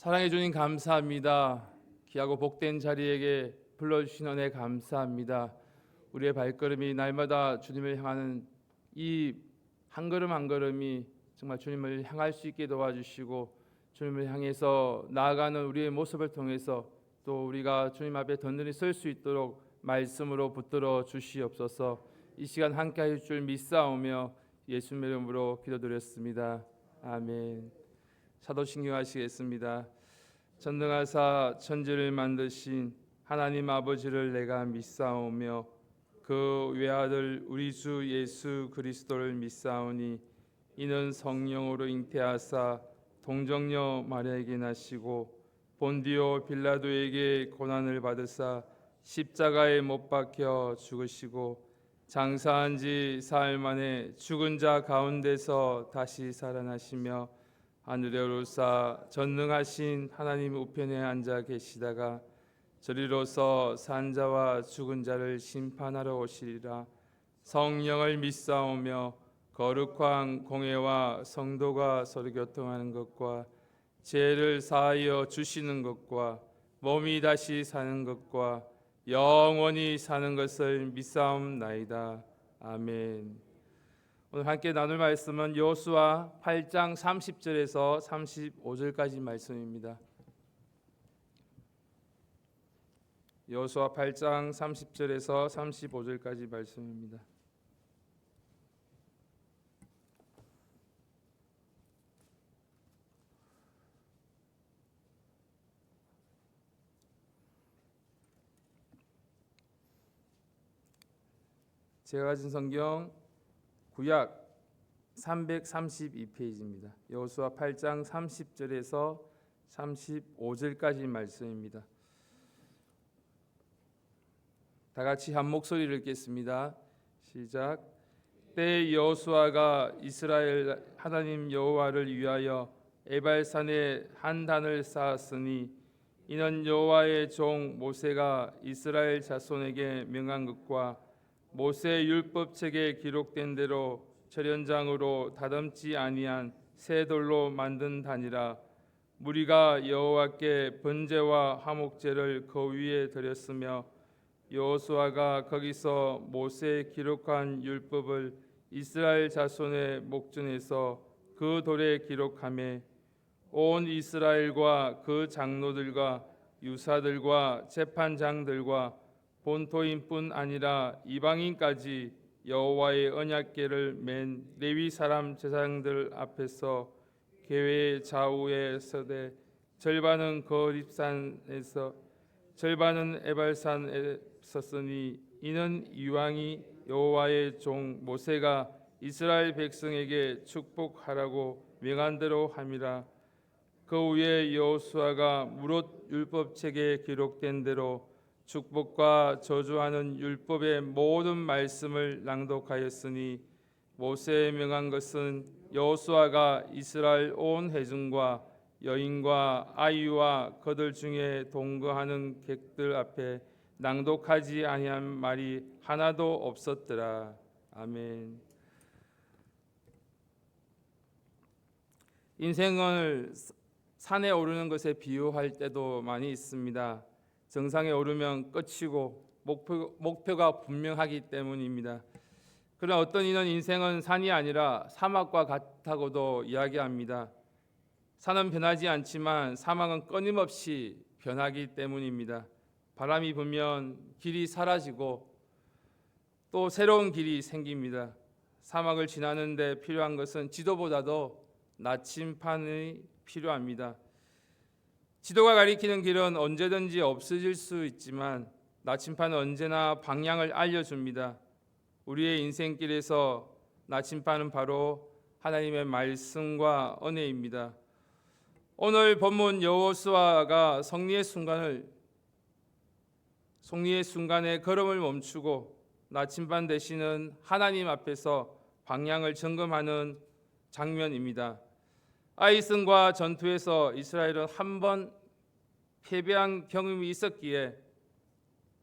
사랑해 주님 감사합니다. 귀하고 복된 자리에게 불러주신 은혜 감사합니다. 우리의 발걸음이 날마다 주님을 향하는 이 한 걸음 한 걸음이 정말 주님을 향할 수 있게 도와주시고, 주님을 향해서 나아가는 우리의 모습을 통해서 또 우리가 주님 앞에 든든히 설 수 있도록 말씀으로 붙들어 주시옵소서. 이 시간 함께 할 줄 믿사오며 예수님의 이름으로 기도드렸습니다. 아멘. 사도신경 하시겠습니다. 전능하사 천지를 만드신 하나님 아버지를 내가 믿사오며 그 외아들 우리 주 예수 그리스도를 믿사오니 이는 성령으로 잉태하사 동정녀 마리아에게 나시고 본디오 빌라도에게 고난을 받으사 십자가에 못 박혀 죽으시고 장사한 지 사흘 만에 죽은 자 가운데서 다시 살아나시며 하늘에 오르사 전능하신 하나님 우편에 앉아 계시다가 저리로서 산자와 죽은 자를 심판하러 오시리라. 성령을 믿사오며 거룩한 공회와 성도가 서로 교통하는 것과 죄를 사하여 주시는 것과 몸이 다시 사는 것과 영원히 사는 것을 믿사옵나이다. 아멘. 오늘 함께 나눌 말씀은 여호수아 8장 30절에서 35절까지 말씀입니다. 여호수아 8장 30절에서 35절까지 말씀입니다. 제가 가진 성경 구약 332페이지입니다. 여호수아 8장 30절에서 35절까지 말씀입니다. 다 같이 한 목소리를 읽겠습니다. 시작. 때 여호수아가 이스라엘 하나님 여호와를 위하여 에발산에 한 단을 쌓았으니 이는 여호와의 종 모세가 이스라엘 자손에게 명한 것과 모세 율법책에 기록된 대로 절연장으로 다듬지 아니한 새 돌로 만든 단이라. 무리가 여호와께 번제와 화목제를 그 위에 드렸으며 여호수아가 거기서 모세 기록한 율법을 이스라엘 자손의 목전에서 그 돌에 기록하며 온 이스라엘과 그 장로들과 유사들과 재판장들과 본토인뿐 아니라 이방인까지 여호와의 언약궤를 맨 레위 사람 제사장들 앞에서 계회의 좌우에 서되 절반은 거립산에서 절반은 에발산에 섰으니 이는 이왕이 여호와의 종 모세가 이스라엘 백성에게 축복하라고 명한 대로 함이라. 그 후에 여호수아가 무릇 율법책에 기록된 대로 축복과 저주하는 율법의 모든 말씀을 낭독하였으니 모세의 명한 것은 여호수아가 이스라엘 온 회중과 여인과 아이와 그들 중에 동거하는 객들 앞에 낭독하지 아니한 말이 하나도 없었더라. 아멘. 인생을 산에 오르는 것에 비유할 때도 많이 있습니다. 정상에 오르면 끝이고 목표가 분명하기 때문입니다. 그러나 어떤 이는 인생은 산이 아니라 사막과 같다고도 이야기합니다. 산은 변하지 않지만 사막은 끊임없이 변하기 때문입니다. 바람이 불면 길이 사라지고 또 새로운 길이 생깁니다. 사막을 지나는데 필요한 것은 지도보다도 나침판이 필요합니다. 지도가 가리키는 길은 언제든지 없어질 수 있지만 나침판은 언제나 방향을 알려줍니다. 우리의 인생길에서 나침판은 바로 하나님의 말씀과 은혜입니다. 오늘 본문 여호수아가 승리의 순간에 걸음을 멈추고 나침반 되시는 하나님 앞에서 방향을 점검하는 장면입니다. 아이성과 전투에서 이스라엘은 한 번 패배한 경험이 있었기에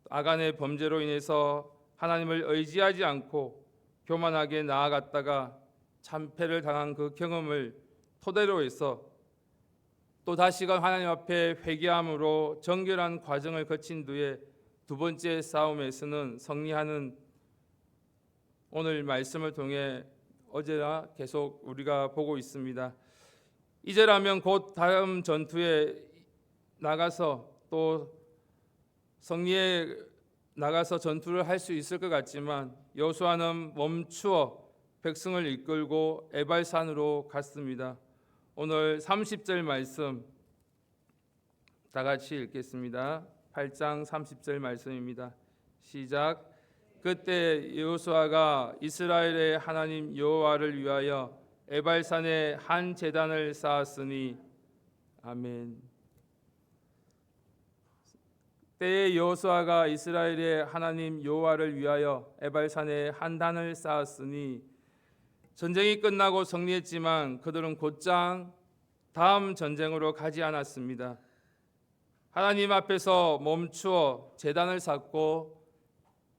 아간의 범죄로 인해서 하나님을 의지하지 않고 교만하게 나아갔다가 참패를 당한 그 경험을 토대로 해서 또 다시금 하나님 앞에 회개함으로 정결한 과정을 거친 뒤에 두 번째 싸움에서는 승리하는 오늘 말씀을 통해 어제나 계속 우리가 보고 있습니다. 이제라면 곧 다음 전투에 나가서 또 승리에 나가서 전투를 할 수 있을 것 같지만 여호수아는 멈추어 백성을 이끌고 에발산으로 갔습니다. 오늘 30절 말씀 다 같이 읽겠습니다. 8장 30절 말씀입니다. 시작. 그때 여호수아가 이스라엘의 하나님 여호와를 위하여 에발산에 한 제단을 쌓았으니 아멘. 때에 여호수아가 이스라엘의 하나님 여호와를 위하여 에발산에 한 단을 쌓았으니 전쟁이 끝나고 승리했지만 그들은 곧장 다음 전쟁으로 가지 않았습니다. 하나님 앞에서 멈추어 제단을 쌓고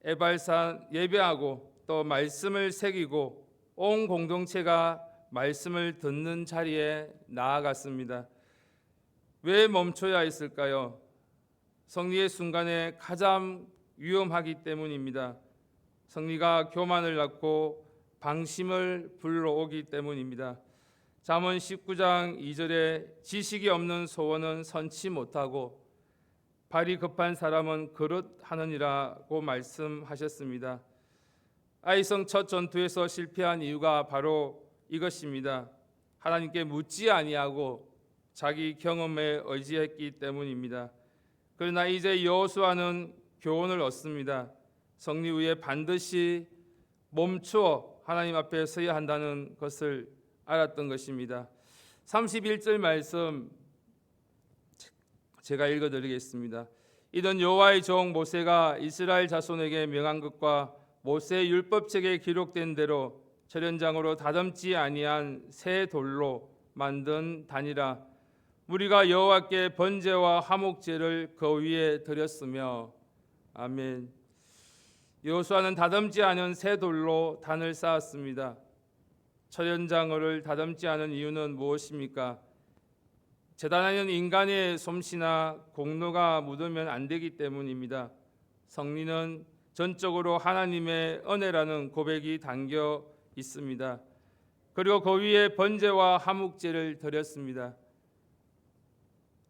에발산 예배하고 또 말씀을 새기고 온 공동체가 말씀을 듣는 자리에 나아갔습니다. 왜 멈춰야 했을까요? 승리의 순간에 가장 위험하기 때문입니다. 승리가 교만을 낳고 방심을 불러오기 때문입니다. 잠언 19장 2절에 지식이 없는 소원은 선치 못하고 발이 급한 사람은 그릇하느니라고 말씀하셨습니다. 아이성 첫 전투에서 실패한 이유가 바로 이것입니다. 하나님께 묻지 아니하고 자기 경험에 의지했기 때문입니다. 그러나 이제 여호수아는 교훈을 얻습니다. 승리 후에 반드시 멈추어 하나님 앞에 서야 한다는 것을 알았던 것입니다. 31절 말씀 제가 읽어드리겠습니다. 이는 여호와의 종 모세가 이스라엘 자손에게 명한 것과 모세의 율법책에 기록된 대로 절연장으로 다듬지 아니한 새 돌로 만든 단이라. 우리가 여호와께 번제와 화목제를 그 위에 드렸으며 아멘. 여호수아는 다듬지 않은 새 돌로 단을 쌓았습니다. 절연장을 다듬지 않은 이유는 무엇입니까? 제단에는 인간의 솜씨나 공로가 묻으면 안 되기 때문입니다. 승리는 전적으로 하나님의 은혜라는 고백이 담겨 있습니다. 그리고 그 위에 번제와 화목제를 드렸습니다.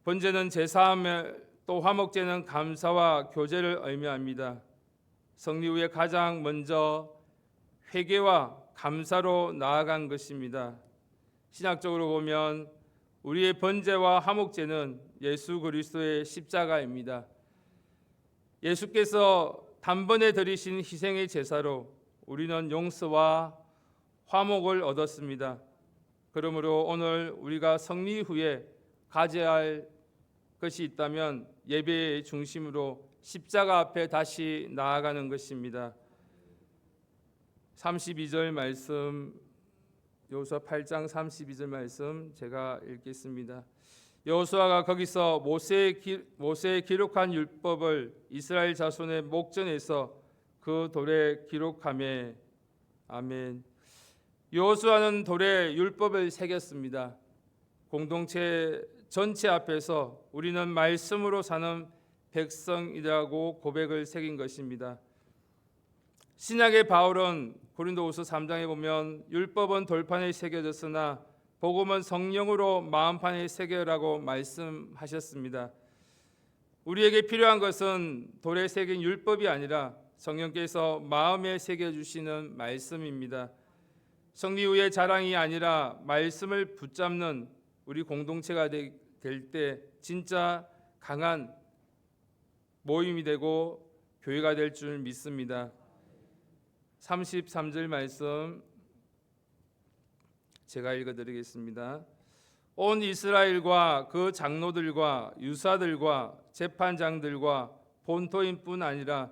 번제는 제사함을, 또 화목제는 감사와 교제를 의미합니다. 승리 후에 가장 먼저 회개와 감사로 나아간 것입니다. 신학적으로 보면 우리의 번제와 화목제는 예수 그리스도의 십자가입니다. 예수께서 단번에 드리신 희생의 제사로 우리는 용서와 화목을 얻었습니다. 그러므로 오늘 우리가 승리 후에 가져야 할 것이 있다면 예배의 중심으로 십자가 앞에 다시 나아가는 것입니다. 32절 말씀, 여호수아 8장 32절 말씀 제가 읽겠습니다. 여호수아가 거기서 모세의 기록한 율법을 이스라엘 자손의 목전에서 그 돌에 기록하매 아멘. 여호수아는 돌에 율법을 새겼습니다. 공동체 전체 앞에서 우리는 말씀으로 사는 백성이라고 고백을 새긴 것입니다. 신약의 바울은 고린도후서 3장에 보면 율법은 돌판에 새겨졌으나 복음은 성령으로 마음판에 새겨라고 말씀하셨습니다. 우리에게 필요한 것은 돌에 새긴 율법이 아니라 성령께서 마음에 새겨주시는 말씀입니다. 승리 후의 자랑이 아니라 말씀을 붙잡는 우리 공동체가 될 때 진짜 강한 모임이 되고 교회가 될 줄 믿습니다. 33절 말씀 제가 읽어드리겠습니다. 온 이스라엘과 그 장로들과 유사들과 재판장들과 본토인뿐 아니라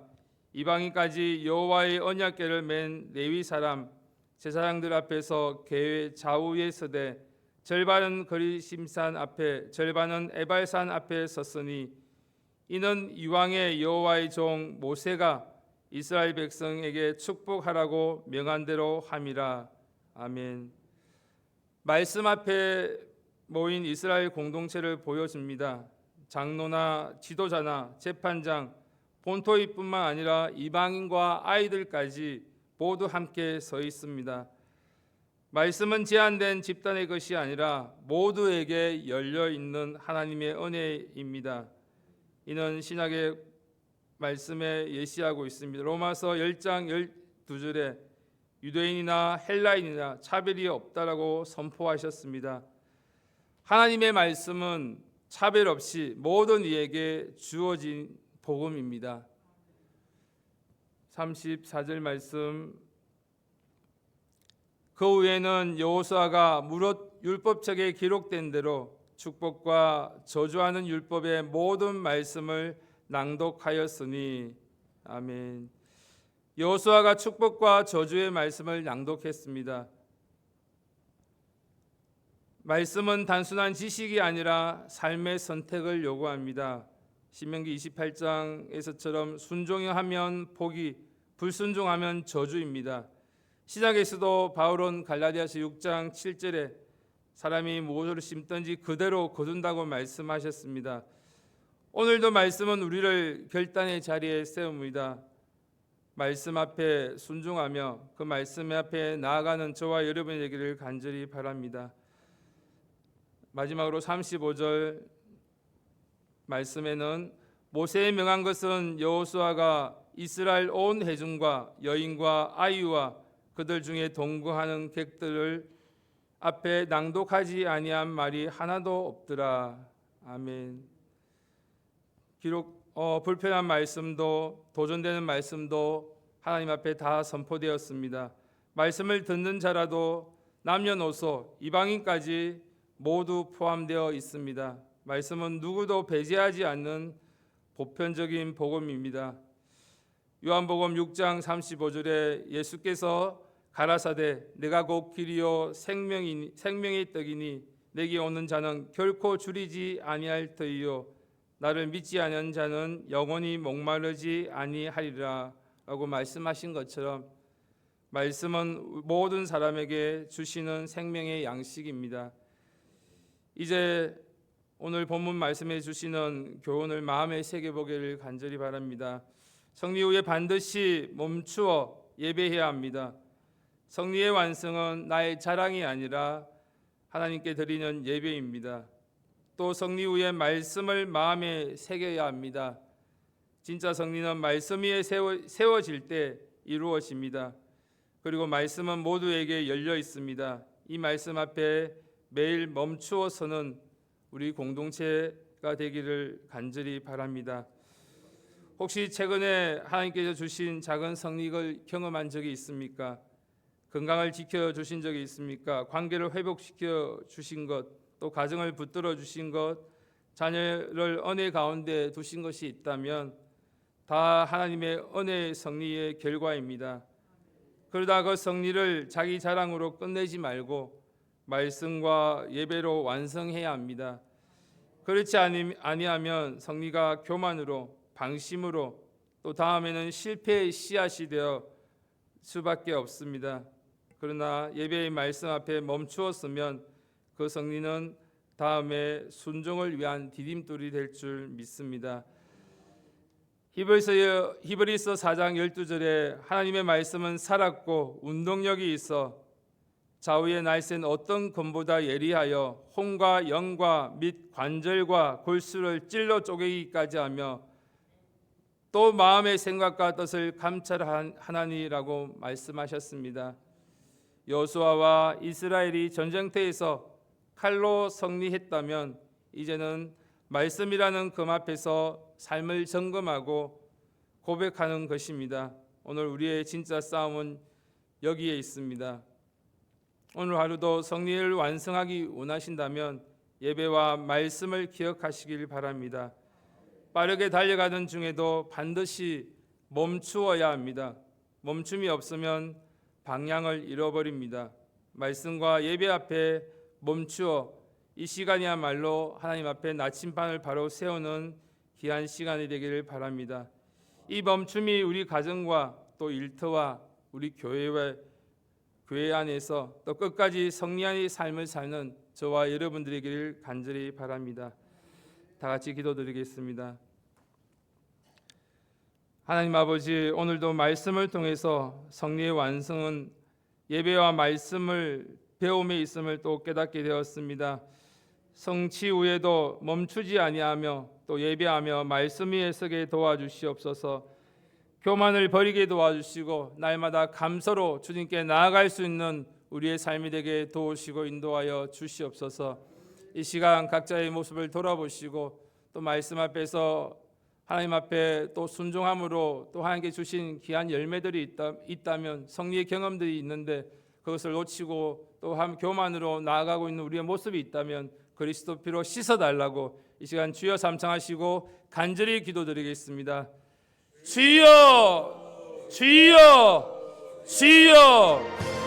이방인까지 여호와의 언약궤를 맨 레위 사람 제사장들 앞에서 계회 좌우에 서되 절반은 거리심산 앞에 절반은 에발산 앞에 섰으니 이는 이왕의 여호와의 종 모세가 이스라엘 백성에게 축복하라고 명한 대로 함이라. 아멘. 말씀 앞에 모인 이스라엘 공동체를 보여줍니다. 장로나 지도자나 재판장, 본토의뿐만 아니라 이방인과 아이들까지 모두 함께 서 있습니다. 말씀은 제한된 집단의 것이 아니라 모두에게 열려 있는 하나님의 은혜입니다. 이는 신약의 말씀에 예시하고 있습니다. 로마서 10장 12절에 유대인이나 헬라인이나 차별이 없다라고 선포하셨습니다. 하나님의 말씀은 차별 없이 모든 이에게 주어진 복음입니다. 34절 말씀, 그 후에는 여호수아가 무릇 율법책에 기록된 대로 축복과 저주하는 율법의 모든 말씀을 낭독하였으니. 아멘. 여호수아가 축복과 저주의 말씀을 낭독했습니다. 말씀은 단순한 지식이 아니라 삶의 선택을 요구합니다. 신명기 28장에서처럼 순종하면 복이, 불순종하면 저주입니다. 신약에서도 바울은 갈라디아서 6장 7절에 사람이 무엇을 심든지 그대로 거둔다고 말씀하셨습니다. 오늘도 말씀은 우리를 결단의 자리에 세웁니다. 말씀 앞에 순종하며 그 말씀 앞에 나아가는 저와 여러분이 되기를 간절히 바랍니다. 마지막으로 35절 말씀에는 모세에 명한 것은 여호수아가 이스라엘 온 회중과 여인과 아이와 그들 중에 동거하는 객들을 앞에 낭독하지 아니한 말이 하나도 없더라. 아멘. 비록 불편한 말씀도 도전되는 말씀도 하나님 앞에 다 선포되었습니다. 말씀을 듣는 자라도 남녀노소 이방인까지 모두 포함되어 있습니다. 말씀은 누구도 배제하지 않는 보편적인 복음입니다. 요한복음 6장 35절에 예수께서 가라사대 내가 곧 길이요 생명의 떡이니 내게 오는 자는 결코 줄이지 아니할 터이요 나를 믿지 아니하는 자는 영원히 목마르지 아니하리라 라고 말씀하신 것처럼 말씀은 모든 사람에게 주시는 생명의 양식입니다. 이제 오늘 본문 말씀해 주시는 교훈을 마음에 새겨보기를 간절히 바랍니다. 성리 후에 반드시 멈추어 예배해야 합니다. 성리의 완성은 나의 자랑이 아니라 하나님께 드리는 예배입니다. 또 성리 후에 말씀을 마음에 새겨야 합니다. 진짜 성리는 말씀 위에 세워질 때 이루어집니다. 그리고 말씀은 모두에게 열려 있습니다. 이 말씀 앞에 매일 멈추어서는 우리 공동체가 되기를 간절히 바랍니다. 혹시 최근에 하나님께서 주신 작은 성리를 경험한 적이 있습니까? 건강을 지켜주신 적이 있습니까? 관계를 회복시켜 주신 것, 또 가정을 붙들어 주신 것, 자녀를 은혜 가운데 두신 것이 있다면 다 하나님의 은혜의 성리의 결과입니다. 그러다 그 성리를 자기 자랑으로 끝내지 말고 말씀과 예배로 완성해야 합니다. 그렇지 아니하면 성리가 교만으로, 방심으로, 또 다음에는 실패의 씨앗이 되어 수밖에 없습니다. 그러나 예배의 말씀 앞에 멈추었으면 그 성리는 다음에 순종을 위한 디딤돌이 될 줄 믿습니다. 히브리서 4장 12절에 하나님의 말씀은 살았고 운동력이 있어 좌우에 날쌘 어떤 검보다 예리하여 혼과 영과 및 관절과 골수를 찔러 쪼개기까지 하며 또 마음의 생각과 뜻을 감찰하나니라고 말씀하셨습니다. 여호수아와 이스라엘이 전쟁터에서 칼로 승리했다면 이제는 말씀이라는 금 앞에서 삶을 점검하고 고백하는 것입니다. 오늘 우리의 진짜 싸움은 여기에 있습니다. 오늘 하루도 성리를 완성하기 원하신다면 예배와 말씀을 기억하시길 바랍니다. 빠르게 달려가는 중에도 반드시 멈추어야 합니다. 멈춤이 없으면 방향을 잃어버립니다. 말씀과 예배 앞에 멈추어 이 시간이야말로 하나님 앞에 나침반을 바로 세우는 귀한 시간이 되기를 바랍니다. 이 멈춤이 우리 가정과 또 일터와 우리 교회의 교회 안에서 또 끝까지 성리의 삶을 사는 저와 여러분들이기를 간절히 바랍니다. 다 같이 기도드리겠습니다. 하나님 아버지, 오늘도 말씀을 통해서 성리의 완성은 예배와 말씀을 배움에 있음을 또 깨닫게 되었습니다. 성취 후에도 멈추지 아니하며 또 예배하며 말씀 위에 서게 도와주시옵소서. 교만을 버리게 도와주시고 날마다 감사로 주님께 나아갈 수 있는 우리의 삶이 되게 도우시고 인도하여 주시옵소서. 이 시간 각자의 모습을 돌아보시고 또 말씀 앞에서 하나님 앞에 또 순종함으로 또 하나님께 주신 귀한 열매들이 있다면 성리의 경험들이 있는데 그것을 놓치고 또 교만으로 나아가고 있는 우리의 모습이 있다면 그리스도 피로 씻어달라고 이 시간 주여 삼창하시고 간절히 기도드리겠습니다. 주여, 주여, 주여.